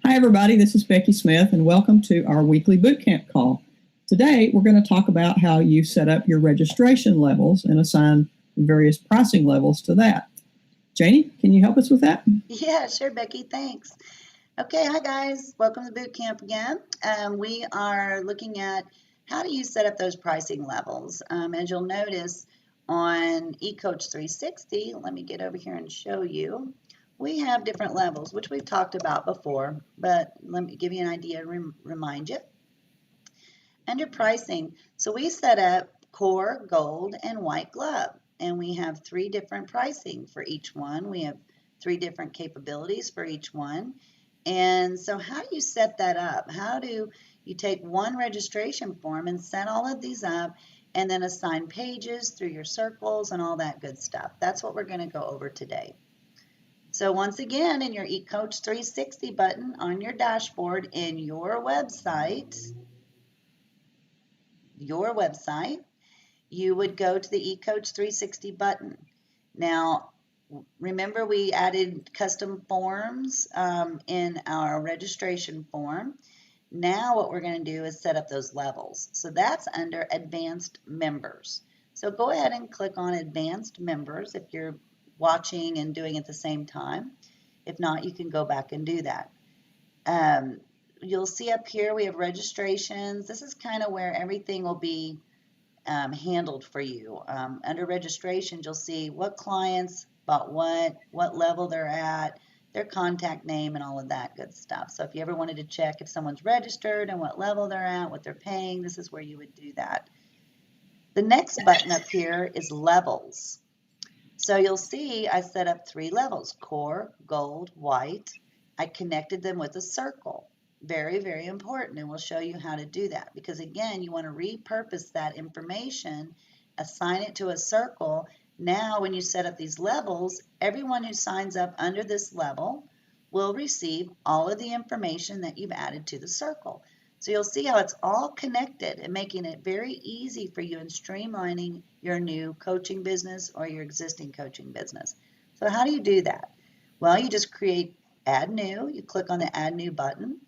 Hi, everybody. This is Becky Smith, and welcome to our weekly boot camp call. Today, we're going to talk about how you set up your registration levels and assign various pricing levels to that. Janie, can you help us with that? Yeah, sure, Becky. Thanks. Okay, hi guys. Welcome to boot camp again. We are looking at how do you set up those pricing levels. As you'll notice on eCoach 360, let me get over here and show you. We have different levels, which we've talked about before, but let me give you an idea and remind you. Under pricing, so we set up core, gold, and white glove, and we have 3 different pricing for each one. We have 3 different capabilities for each one. And so how do you set that up? How do you take one registration form and set all of these up and then assign pages through your circles and all that good stuff? That's what we're going to go over today. So once again, in your eCoach 360 button on your dashboard in your website, you would go to the eCoach 360 button. Now, remember we added custom forms in our registration form. Now what we're going to do is set up those levels. So that's under Advanced Members. So go ahead and click on Advanced Members if you're watching and doing it at the same time. If not, you can go back and do that. You'll see up here we have registrations. This is kind of where everything will be handled for you. Under registrations, you'll see what clients bought what level they're at, their contact name, and all of that good stuff. So if you ever wanted to check if someone's registered and what level they're at, what they're paying, this is where you would do that. The next button up here is levels. So you'll see I set up 3 levels, core, gold, white. I connected them with a circle. Very, very important, and we'll show you how to do that because again, you want to repurpose that information, assign it to a circle. Now when you set up these levels, everyone who signs up under this level will receive all of the information that you've added to the circle. So you'll see how it's all connected and making it very easy for you in streamlining your new coaching business or your existing coaching business. So how do you do that? Well, you just create Add New. You click on the Add New button.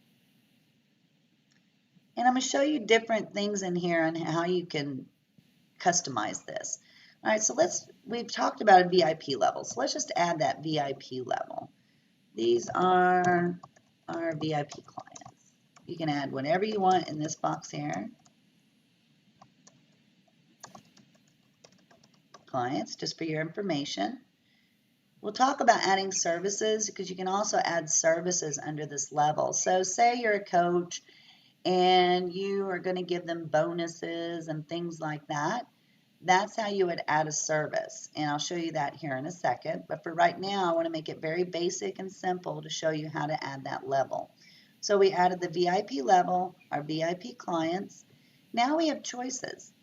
And I'm going to show you different things in here on how you can customize this. All right, so we've talked about a VIP level. So let's just add that VIP level. These are our VIP clients. You can add whatever you want in this box here. Clients, just for your information. We'll talk about adding services because you can also add services under this level. So say you're a coach and you are going to give them bonuses and things like that. That's how you would add a service, and I'll show you that here in a second. But for right now, I want to make it very basic and simple to show you how to add that level. So we added the VIP level, our VIP clients. Now we have choices.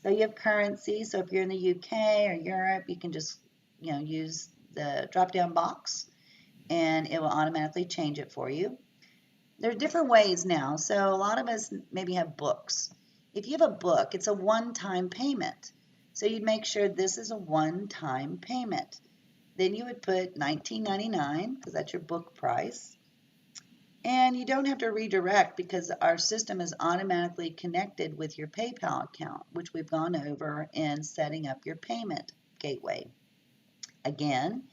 So you have currency. So if you're in the UK or Europe, you can just use the drop-down box, and it will automatically change it for you. There are different ways now. So a lot of us maybe have books. If you have a book, it's a one-time payment. So you'd make sure this is a one-time payment. Then you would put $19.99 because that's your book price. And you don't have to redirect because our system is automatically connected with your PayPal account, which we've gone over in setting up your payment gateway. Again,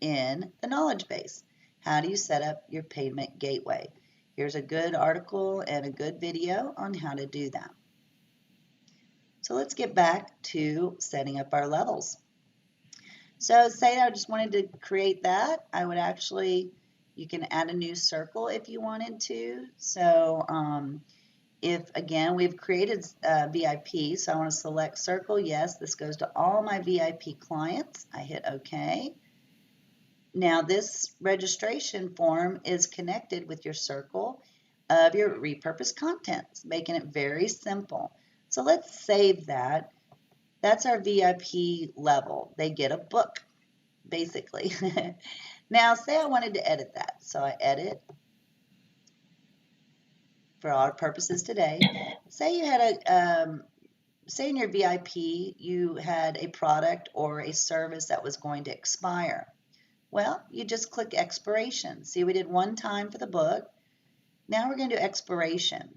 in the knowledge base, how do you set up your payment gateway? Here's a good article and a good video on how to do that. So let's get back to setting up our levels. So say I just wanted to create that. I would actually, you can add a new circle if you wanted to. So if, again, we've created VIP, so I want to select circle. Yes, this goes to all my VIP clients. I hit OK. Now this registration form is connected with your circle of your repurposed contents, making it very simple. So let's save that. That's our VIP level. They get a book, basically. Now say I wanted to edit that. So I edit. For our purposes today, say you had say in your VIP you had a product or a service that was going to expire. Well, you just click expiration. See, we did one time for the book. Now we're going to do expiration.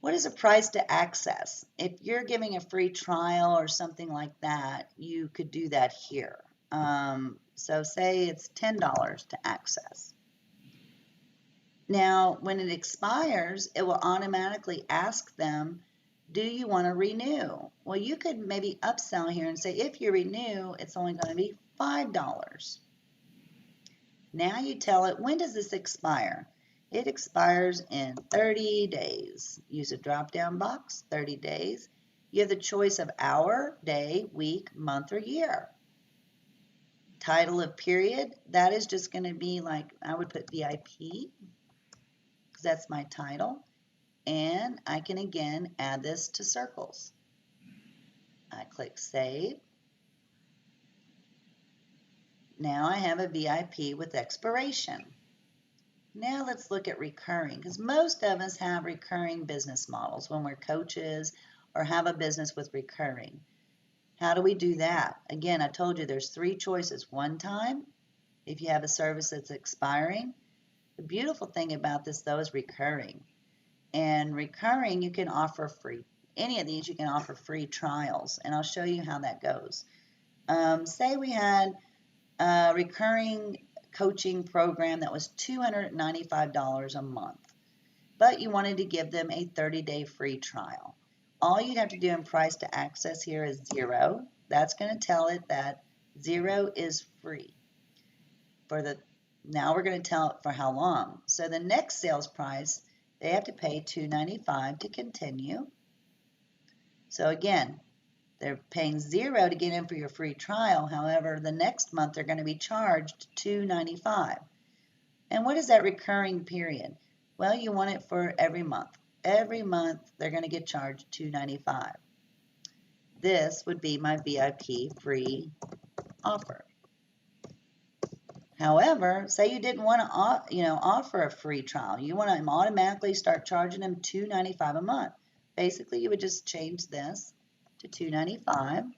What is a price to access? If you're giving a free trial or something like that, you could do that here. So say it's $10 to access. Now, when it expires, it will automatically ask them, do you want to renew? Well, you could maybe upsell here and say, if you renew, it's only going to be $5. Now you tell it, when does this expire? It expires in 30 days. Use a drop-down box, 30 days. You have the choice of hour, day, week, month, or year. Title of period, that is just going to be like, I would put VIP, because that's my title. And I can again add this to circles. I click save. Now I have a VIP with expiration. Now let's look at recurring, because most of us have recurring business models when we're coaches or have a business with recurring. How do we do that? Again, I told you there's 3 choices. One time, if you have a service that's expiring. The beautiful thing about this though is recurring. And recurring, you can offer free. Any of these you can offer free trials, and I'll show you how that goes. Say we had a recurring coaching program that was $295 a month, but you wanted to give them a 30-day free trial. All you'd have to do in price to access here is 0. That's going to tell it that 0 is free. Now we're going to tell it for how long. So the next sales price, they have to pay $295 to continue. So again, they're paying 0 to get in for your free trial. However, the next month they're going to be charged $295. And what is that recurring period? Well, you want it for every month. Every month they're going to get charged $295. This would be my VIP free offer. However, say you didn't want to offer a free trial. You want to automatically start charging them $295 a month. Basically, you would just change this to $295.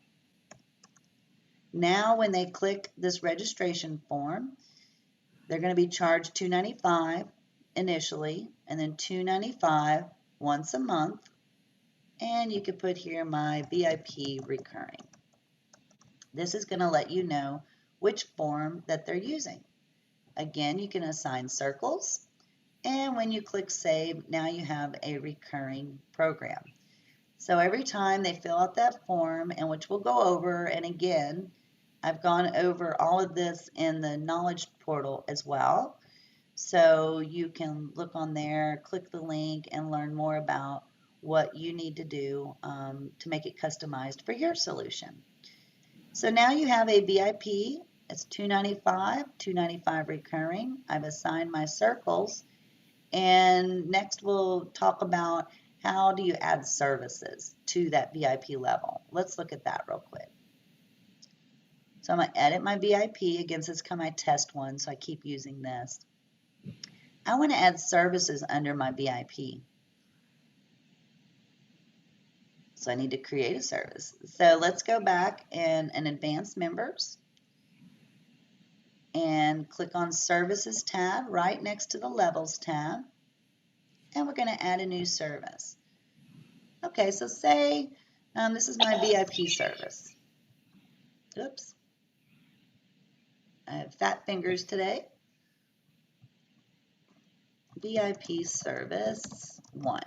Now, when they click this registration form, they're going to be charged $295 initially, and then $295 once a month. And you could put here my VIP recurring. This is going to let you know which form that they're using. Again, you can assign circles, and when you click save, now you have a recurring program. So every time they fill out that form, and which we'll go over, and again, I've gone over all of this in the knowledge portal as well. So you can look on there, click the link, and learn more about what you need to do to make it customized for your solution. So now you have a VIP. It's $295 recurring. I've assigned my circles. And next we'll talk about how do you add services to that VIP level. Let's look at that real quick. So I'm going to edit my VIP. Again, this is kind of my test one, so I keep using this. I want to add services under my VIP. So I need to create a service. So let's go back in Advanced Members and click on Services tab right next to the Levels tab. And we're going to add a new service. Okay, so say this is my VIP service. Oops. I have fat fingers today. VIP service 1.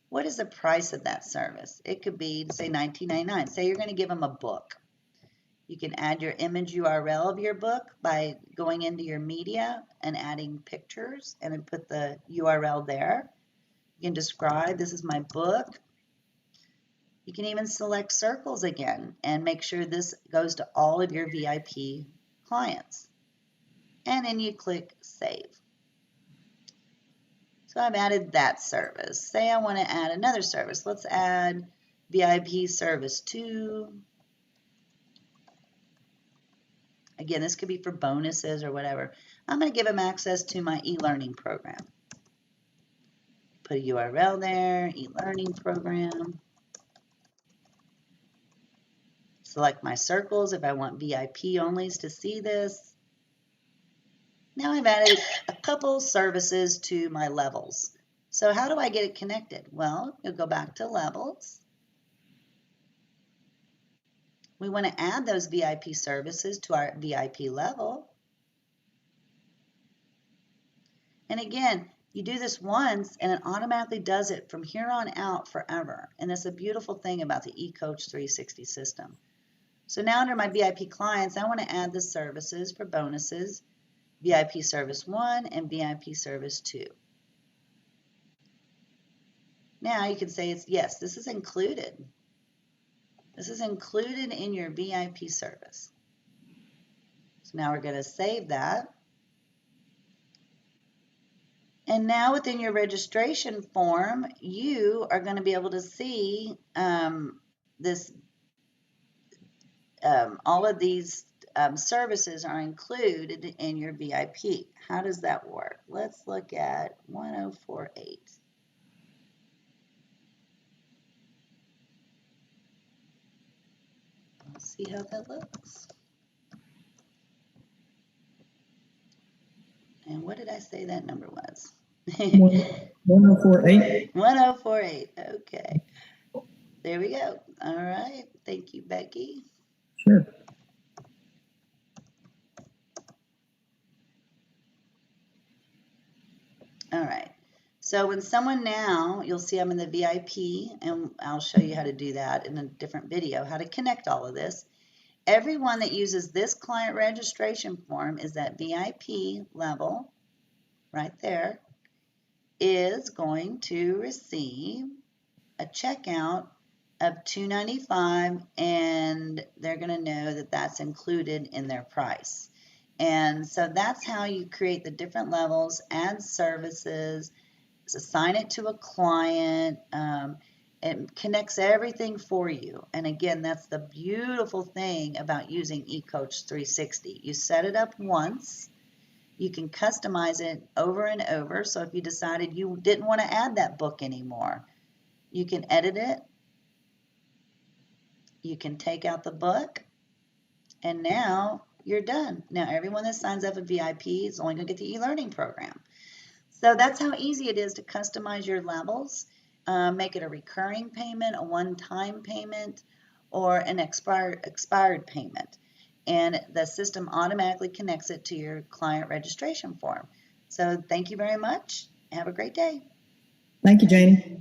What is the price of that service? It could be, say, $19.99. Say you're going to give them a book. You can add your image URL of your book by going into your media and adding pictures and then put the URL there. You can describe, this is my book. You can even select circles again and make sure this goes to all of your VIP clients. And then you click Save. So I've added that service. Say I want to add another service. Let's add VIP service 2. Again, this could be for bonuses or whatever. I'm going to give them access to my e-learning program. Put a URL there, e-learning program. Select my circles if I want VIP onlys to see this. Now I've added a couple services to my levels. So how do I get it connected? Well, you'll go back to levels. We want to add those VIP services to our VIP level. And again, you do this once and it automatically does it from here on out forever. And that's a beautiful thing about the eCoach 360 system. So now under my VIP clients, I want to add the services for bonuses, VIP Service 1 and VIP Service 2. Now you can say, yes, this is included. This is included in your VIP service. So now we're going to save that. And now within your registration form, you are going to be able to see all of these services are included in your VIP. How does that work? Let's look at 1048. Let's see how that looks. And what did I say that number was? 1048. 1048. Okay. There we go. All right. Thank you, Becky. Sure. All right. So when someone now, you'll see I'm in the VIP, and I'll show you how to do that in a different video, how to connect all of this. Everyone that uses this client registration form is that VIP level right there is going to receive a checkout of $295, and they're going to know that that's included in their price. And so that's how you create the different levels, add services, assign it to a client. It connects everything for you. And again, that's the beautiful thing about using eCoach 360. You set it up once. You can customize it over and over. So if you decided you didn't want to add that book anymore, you can edit it. You can take out the book. And now you're done. Now everyone that signs up at VIP is only going to get the e-learning program. So that's how easy it is to customize your levels, make it a recurring payment, a one-time payment, or an expired payment. And the system automatically connects it to your client registration form. So thank you very much. Have a great day. Thank you, Janie.